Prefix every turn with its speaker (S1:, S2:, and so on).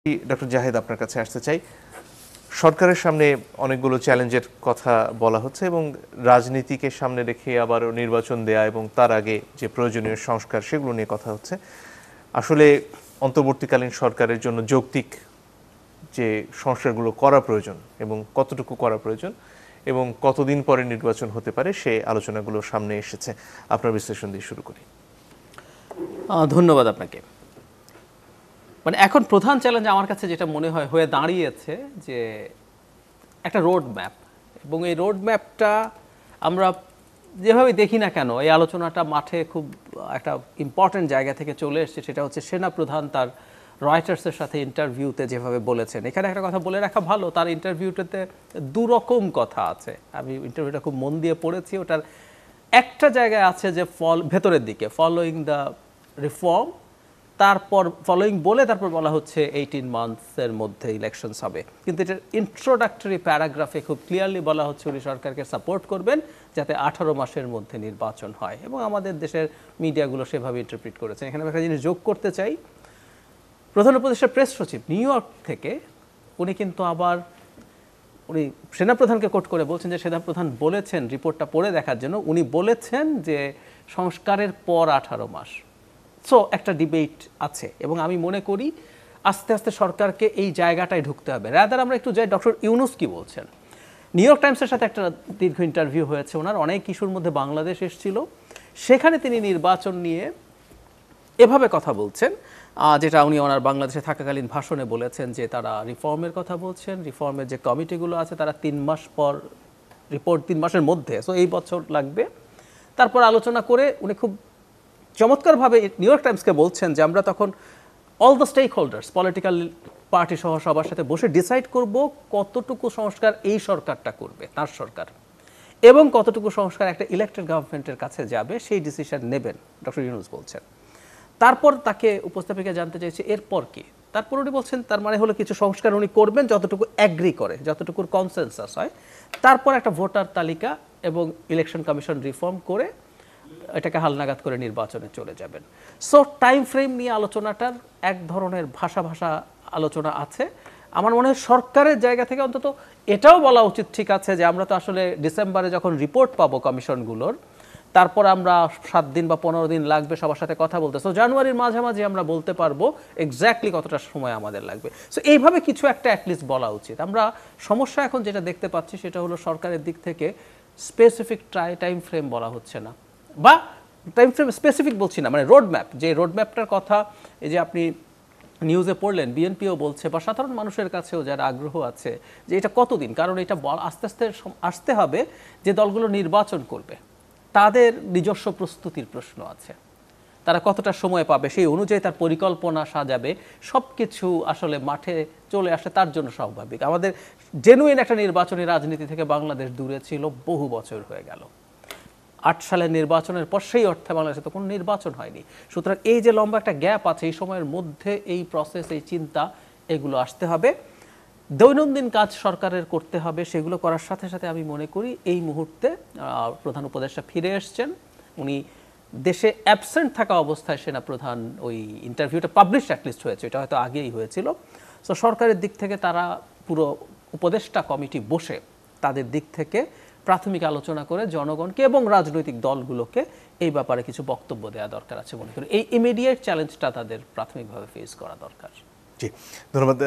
S1: Doctor Zahid আপনার কাছে আসতে চাই। সরকারের সামনে অনেকগুলো চ্যালেঞ্জের কথা বলা হচ্ছে এবং রাজনীতিকে সামনে রেখে আবারও নির্বাচন দেয়া এবং তার আগে যে প্রয়োজনীয় সংস্কার সেগুলো নিয়ে কথা হচ্ছে। আসলে অন্তর্বর্তীকালীন সরকারের জন্য যৌক্তিক যে সংস্কারগুলো করা প্রয়োজন এবং কতটুকু করা প্রয়োজন এবং কতদিন পরে নির্বাচন হতে পারে সে আলোচনাগুলো সামনে এসেছে। আপনার বিশ্লেষণ দিয়ে শুরু করি।
S2: ধন্যবাদ আপনাকে। মানে এখন প্রধান চ্যালেঞ্জ আমার কাছে যেটা মনে হয় হয়ে দাঁড়িয়েছে যে একটা রোড ম্যাপ, এবং এই রোড ম্যাপটা আমরা যেভাবে দেখি না কেন এই আলোচনাটা মাঠে খুব একটা ইম্পর্টেন্ট জায়গা থেকে চলে এসেছে। সেটা হচ্ছে সেনাপ্রধান তার রয়টার্সের সাথে ইন্টারভিউতে যেভাবে বলেছেন। এখানে একটা কথা বলে রাখা ভালো, তার ইন্টারভিউটাতে দুরকম কথা আছে। আমি ইন্টারভিউটা খুব মন দিয়ে পড়েছি। ওটার একটা জায়গায় আছে যে ভেতরের দিকে ফলোয়িং দ্য রিফর্ম, তারপর ফলোয়িং বলে তারপর বলা হচ্ছে 18 মান্থসের মধ্যে ইলেকশনস হবে। কিন্তু এটার ইন্ট্রোডাক্টরি প্যারাগ্রাফে খুব ক্লিয়ারলি বলা হচ্ছে উনি সরকারকে সাপোর্ট করবেন যাতে 18 মাসের মধ্যে নির্বাচন হয়, এবং আমাদের দেশের মিডিয়াগুলো সেভাবে ইন্টারপ্রিট করেছে। এখানে একটা জিনিস যোগ করতে চাই, প্রধান উপদেষ্টা প্রেস সচিব নিউ ইয়র্ক থেকে উনি কিন্তু আবার উনি সেনাপ্রধানকে কোট করে বলছেন যে সেনাপ্রধান বলেছেন, রিপোর্টটা পড়ে দেখার জন্য উনি বলেছেন যে সংস্কারের পর 18 মাস। সো একটা ডিবেট আছে, এবং আমি মনে করি আস্তে আস্তে সরকারকে এই জায়গাটায় ঢুকতে হবে। রাদার আমরা একটু যাই ডক্টর ইউনুস কি বলছেন। নিউ ইয়র্ক টাইমসের সাথে একটা দীর্ঘ ইন্টারভিউ হয়েছে ওনার, অনেক ইস্যুর মধ্যে বাংলাদেশ এসেছিল। সেখানে তিনি নির্বাচন নিয়ে এভাবে কথা বলছেন, যেটা উনি ওনার বাংলাদেশে থাকাকালীন ভাষণে বলেছেন যে তারা রিফর্মের কথা বলছেন, রিফর্মের যে কমিটিগুলো আছে তারা 3 মাস পর রিপোর্ট, 3 মাসের মধ্যে, সো এই বছর লাগবে। তারপর আলোচনা করে উনি খুব চমৎকারভাবে নিউ ইয়র্ক টাইমসকে বলছেন যে আমরা তখন all the stakeholders, political party সহ সবার সাথে বসে ডিসাইড করব কতটুকু সংস্কার এই সরকারটা করবে, তার সরকার, এবং কতটুকু সংস্কার একটা ইলেক্টেড গভর্নমেন্টের কাছে যাবে সেই ডিসিশন নেবেন ডক্টর ইউনুস বলছেন। তারপর তাকে উপস্থাপিকা জানতে চাইছে এরপর কি, তারপর উনি বলছেন তার মানে হলো কিছু সংস্কার উনি করবেন যতটুকু অ্যাগ্রি করে, যতটুকুর কনসেনসাস হয়, তারপর একটা ভোটার তালিকা এবং ইলেকশন কমিশন রিফর্ম করে এটাকে হালনাগাদ করে নির্বাচনে চলে যাবেন। সো টাইম ফ্রেম নিয়ে আলোচনাটার এক ধরনের ভাষা আলোচনা আছে। আমার মনে হয় সরকারের জায়গা থেকে অন্তত এটাও বলা উচিত, ঠিক আছে যে আমরা তো আসলে ডিসেম্বরে যখন রিপোর্ট পাবো কমিশনগুলোর, তারপর আমরা 7 দিন বা 15 দিন লাগবে সবার সাথে কথা বলতে। সো জানুয়ারির মাঝামাঝি আমরা বলতে পারবো এক্স্যাক্টলি কতটা সময় আমাদের লাগবে। সো এইভাবে কিছু একটা অ্যাটলিস্ট বলা উচিত। আমরা সমস্যা এখন যেটা দেখতে পাচ্ছি সেটা হলো সরকারের দিক থেকে স্পেসিফিক টাইম ফ্রেম বলা হচ্ছে না, বা টাইম ফ্রেম স্পেসিফিক বলছি না, মানে রোড ম্যাপ, যে রোড ম্যাপটার কথা এই যে আপনি নিউজে পড়লেন, বিএনপিও বলছে বা সাধারণ মানুষের কাছেও যারা আগ্রহ আছে যে এটা কতদিন, কারণ এটা আস্তে আস্তে আসতে হবে যে দলগুলো নির্বাচন করবে তাদের নিজস্ব প্রস্তুতির প্রশ্ন আছে, তারা কতটা সময় পাবে, সেই অনুযায়ী তার পরিকল্পনা সাজাবে, সব কিছু আসলে মাঠে চলে আসে তার জন্য স্বাভাবিক। আমাদের জেনুইন একটা নির্বাচনী রাজনীতি থেকে বাংলাদেশ দূরে ছিল, বহু বছর হয়ে গেল। 8 সালের নির্বাচনের পর সেই অর্থে বাংলাদেশে তো কোনো নির্বাচন হয়নি। সুতরাং এই যে লম্বা একটা গ্যাপ আছে, এই সময়ের মধ্যে এই প্রসেস, এই চিন্তা, এগুলো আসতে হবে। দৈনন্দিন কাজ সরকারের করতে হবে, সেগুলো করার সাথে সাথে আমি মনে করি এই মুহূর্তে প্রধান উপদেষ্টা ফিরে এসছেন। উনি দেশে অ্যাবসেন্ট থাকা অবস্থায় সেনাপ্রধান ওই ইন্টারভিউটা পাবলিশ অ্যাটলিস্ট হয়েছে, এটা হয়তো আগেই হয়েছিল। সো সরকারের দিক থেকে তারা পুরো উপদেষ্টা কমিটি বসে তাদের দিক থেকে প্রাথমিক আলোচনা করে জনগণকে এবং রাজনৈতিক দলগুলোকে এই ব্যাপারে কিছু বক্তব্য দেওয়া দরকার আছে মনে করি। এই ইমিডিয়েট চ্যালেঞ্জটা তাদের প্রাথমিকভাবে ফেস করা দরকার।
S1: জি, ধন্যবাদ।